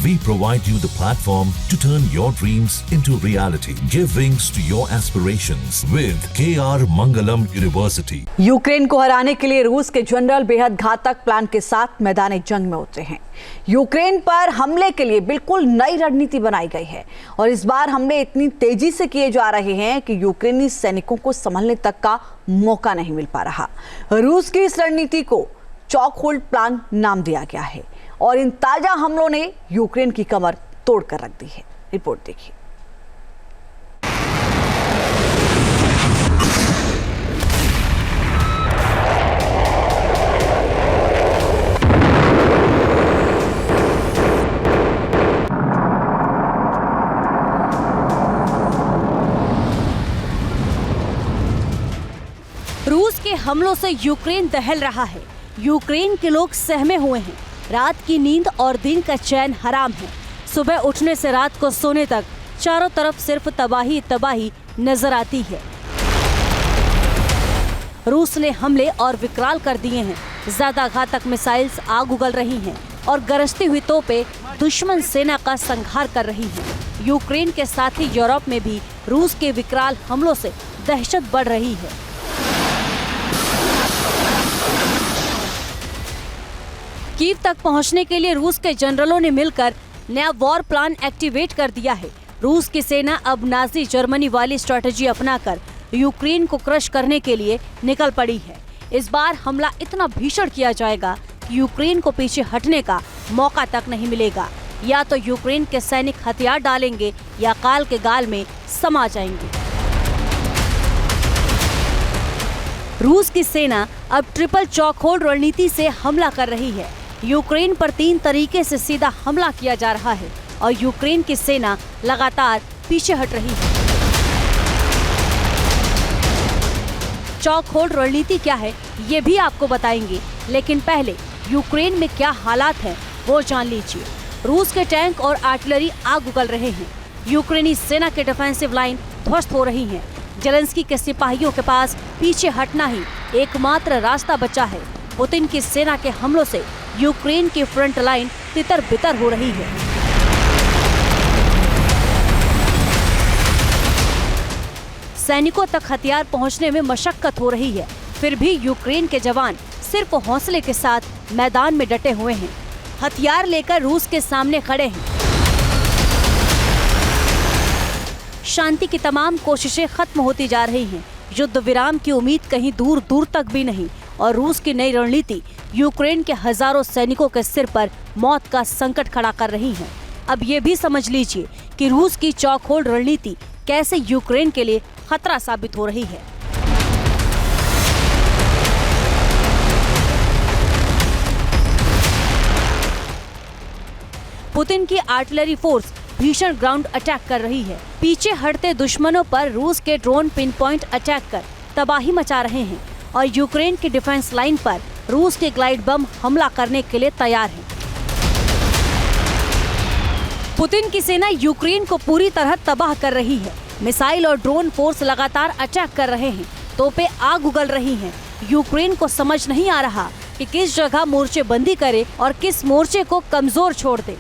We provide you the platform to turn your dreams into reality. Give wings to your aspirations with KR Mangalam University. Ukraine को हराने के लिए रूस के general बेहद घातक प्लान के साथ मैदान जंग में उतरे हैं। यूक्रेन पर हमले के लिए बिल्कुल नई रणनीति बनाई गई है और इस बार हमले इतनी तेजी से किए जा रहे हैं कि यूक्रेनी सैनिकों को संभलने तक का मौका नहीं मिल पा रहा। रूस की इस रणनीति को चॉक होल्ड प्लान नाम दिया गया है और इन ताजा हमलों ने यूक्रेन की कमर तोड़कर रख दी है। रिपोर्ट देखिए। रूस के हमलों से यूक्रेन दहल रहा है। यूक्रेन के लोग सहमे हुए हैं। रात की नींद और दिन का चैन हराम है। सुबह उठने से रात को सोने तक चारों तरफ सिर्फ तबाही तबाही नजर आती है। रूस ने हमले और विकराल कर दिए हैं। ज्यादा घातक मिसाइल्स आग उगल रही हैं और गरजती हुई तोपें दुश्मन सेना का संहार कर रही हैं। यूक्रेन के साथ ही यूरोप में भी रूस के विकराल हमलों से दहशत बढ़ रही है। कीव तक पहुंचने के लिए रूस के जनरलों ने मिलकर नया वॉर प्लान एक्टिवेट कर दिया है। रूस की सेना अब नाजी जर्मनी वाली स्ट्रेटजी अपनाकर यूक्रेन को क्रश करने के लिए निकल पड़ी है। इस बार हमला इतना भीषण किया जाएगा कि यूक्रेन को पीछे हटने का मौका तक नहीं मिलेगा। या तो यूक्रेन के सैनिक हथियार डालेंगे या काल के गाल में समा जाएंगे। रूस की सेना अब ट्रिपल चॉक होल्ड रणनीति से हमला कर रही है। यूक्रेन पर 3 तरीके से सीधा हमला किया जा रहा है और यूक्रेन की सेना लगातार पीछे हट रही है। चॉक होल्ड रणनीति क्या है ये भी आपको बताएंगे, लेकिन पहले यूक्रेन में क्या हालात हैं वो जान लीजिए। रूस के टैंक और आर्टिलरी आग उगल रहे हैं। यूक्रेनी सेना के डिफेंसिव लाइन ध्वस्त हो रही हैं। जेलेंस्की के सिपाहियों के पास पीछे हटना ही एकमात्र रास्ता बचा है। पुतिन की सेना के हमलों से यूक्रेन की फ्रंट लाइन तितर बितर हो रही है। सैनिकों तक हथियार पहुंचने में मशक्कत हो रही है, फिर भी यूक्रेन के जवान सिर्फ हौसले के साथ मैदान में डटे हुए हैं। हथियार लेकर रूस के सामने खड़े हैं। शांति की तमाम कोशिशें खत्म होती जा रही हैं। युद्ध विराम की उम्मीद कहीं दूर दूर तक भी नहीं और रूस की नई रणनीति यूक्रेन के हजारों सैनिकों के सिर पर मौत का संकट खड़ा कर रही है। अब ये भी समझ लीजिए कि रूस की चॉक होल्ड रणनीति कैसे यूक्रेन के लिए खतरा साबित हो रही है। पुतिन की आर्टिलरी फोर्स भीषण ग्राउंड अटैक कर रही है। पीछे हटते दुश्मनों पर रूस के ड्रोन पिन पॉइंट अटैक कर तबाही मचा रहे हैं और यूक्रेन की डिफेंस लाइन पर रूस के ग्लाइड बम हमला करने के लिए तैयार हैं। पुतिन की सेना यूक्रेन को पूरी तरह तबाह कर रही है। मिसाइल और ड्रोन फोर्स लगातार अटैक कर रहे हैं। तोपें आग उगल रही हैं। यूक्रेन को समझ नहीं आ रहा कि किस जगह मोर्चेबंदी करे और किस मोर्चे को कमजोर छोड़ दे।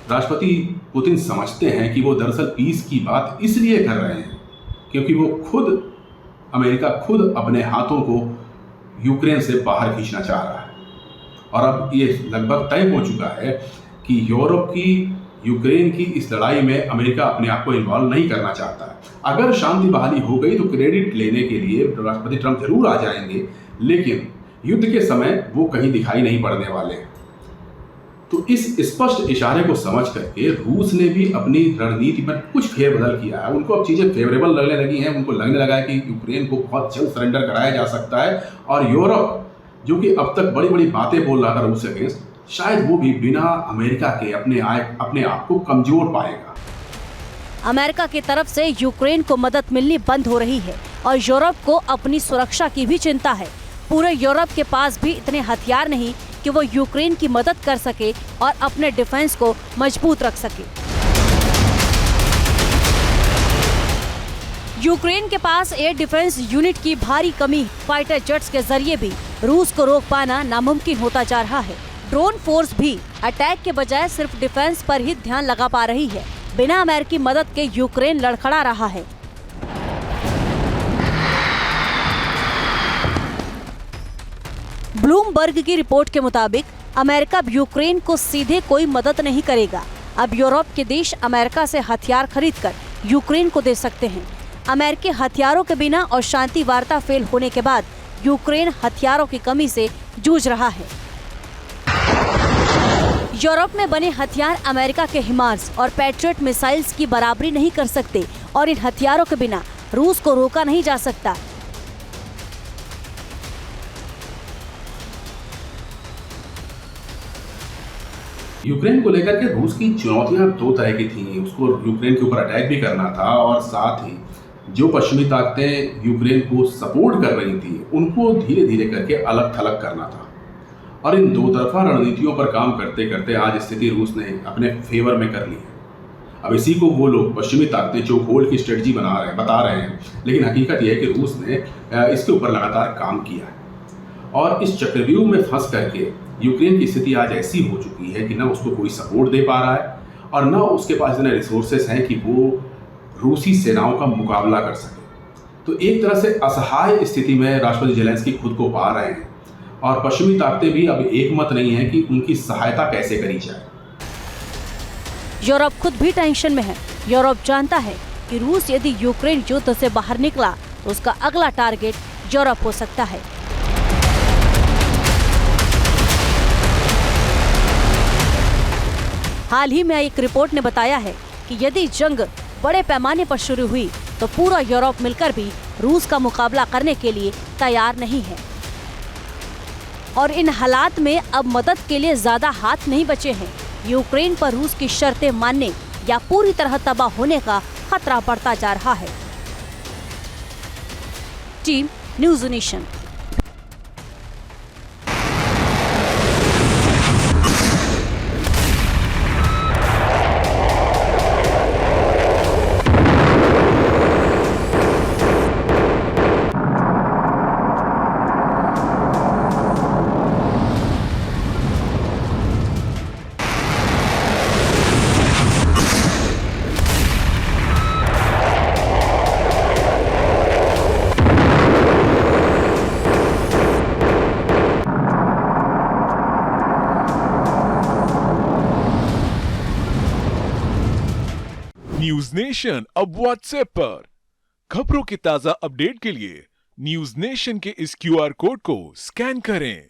राष्ट्रपति पुतिन समझते हैं कि वो दरअसल पीस की बात इसलिए कर रहे हैं क्योंकि वो अमेरिका खुद अपने हाथों को यूक्रेन से बाहर खींचना चाह रहा है। और अब ये लगभग तय हो चुका है कि यूरोप की यूक्रेन की इस लड़ाई में अमेरिका अपने आप को इन्वॉल्व नहीं करना चाहता है। अगर शांति बहाली हो गई तो क्रेडिट लेने के लिए राष्ट्रपति ट्रंप जरूर आ जाएंगे, लेकिन युद्ध के समय वो कहीं दिखाई नहीं पड़ने वाले। तो इस स्पष्ट इशारे को समझ करके रूस ने भी अपनी रणनीति में कुछ फेरबदल किया है। उनको अब चीज़ें फेवरेबल लगने लगी हैं। उनको लगने लगा है कि यूक्रेन को बहुत जल्द सरेंडर कराया जा सकता है और यूरोप, जो कि अब तक बड़ी बड़ी बातें बोल रहा था रूस अगेंस्ट, शायद वो भी बिना अमेरिका के अपने आप को कमजोर पाएगा। अमेरिका की तरफ से यूक्रेन को मदद मिलनी बंद हो रही है और यूरोप को अपनी सुरक्षा की भी चिंता है। पूरे यूरोप के पास भी इतने हथियार नहीं कि वो यूक्रेन की मदद कर सके और अपने डिफेंस को मजबूत रख सके। यूक्रेन के पास एयर डिफेंस यूनिट की भारी कमी, फाइटर जेट्स के जरिए भी रूस को रोक पाना नामुमकिन होता जा रहा है। ड्रोन फोर्स भी अटैक के बजाय सिर्फ डिफेंस पर ही ध्यान लगा पा रही है। बिना अमेरिकी मदद के यूक्रेन लड़खड़ा रहा है। ब्लूमबर्ग की रिपोर्ट के मुताबिक अमेरिका अब यूक्रेन को सीधे कोई मदद नहीं करेगा। अब यूरोप के देश अमेरिका से हथियार खरीदकर यूक्रेन को दे सकते हैं। अमेरिकी हथियारों के बिना और शांति वार्ता फेल होने के बाद यूक्रेन हथियारों की कमी से जूझ रहा है। यूरोप में बने हथियार अमेरिका के हिमार्स और पैट्रियट मिसाइल्स की बराबरी नहीं कर सकते और इन हथियारों के बिना रूस को रोका नहीं जा सकता। यूक्रेन को लेकर के रूस की चुनौतियां दो तरह की थी। उसको यूक्रेन के ऊपर अटैक भी करना था और साथ ही जो पश्चिमी ताकतें यूक्रेन को सपोर्ट कर रही थी उनको धीरे धीरे करके अलग थलग करना था। और इन दो तरफा रणनीतियों पर काम करते करते आज स्थिति रूस ने अपने फेवर में कर ली है। अब इसी को वो लोग पश्चिमी ताकतें जो होल्ड की स्ट्रेटजी बता रहे हैं, लेकिन हकीकत यह है कि रूस ने इसके ऊपर लगातार काम किया है। और इस चक्रव्यूह में फंस करके यूक्रेन की स्थिति आज ऐसी हो चुकी है कि ना उसको कोई सपोर्ट दे पा रहा है और ना उसके पास इतने रिसोर्सेस हैं कि वो रूसी सेनाओं का मुकाबला कर सके। तो एक तरह से असहाय स्थिति में राष्ट्रपति ज़ेलेंस्की खुद को पा रहे हैं और पश्चिमी ताकतें भी अब एकमत नहीं है कि उनकी सहायता कैसे करी जाए। यूरोप खुद भी टेंशन में है। यूरोप जानता है कि रूस यदि यूक्रेन युद्ध से बाहर निकला तो उसका अगला टारगेट यूरोप हो सकता है। हाल ही में एक रिपोर्ट ने बताया है कि यदि जंग बड़े पैमाने पर शुरू हुई तो पूरा यूरोप मिलकर भी रूस का मुकाबला करने के लिए तैयार नहीं है। और इन हालात में अब मदद के लिए ज्यादा हाथ नहीं बचे हैं। यूक्रेन पर रूस की शर्तें मानने या पूरी तरह तबाह होने का खतरा बढ़ता जा रहा है। Team news nation. News nation अब व्हाट्सएप पर खबरों की ताजा अपडेट के लिए न्यूज नेशन के इस क्यूआर कोड को स्कैन करें।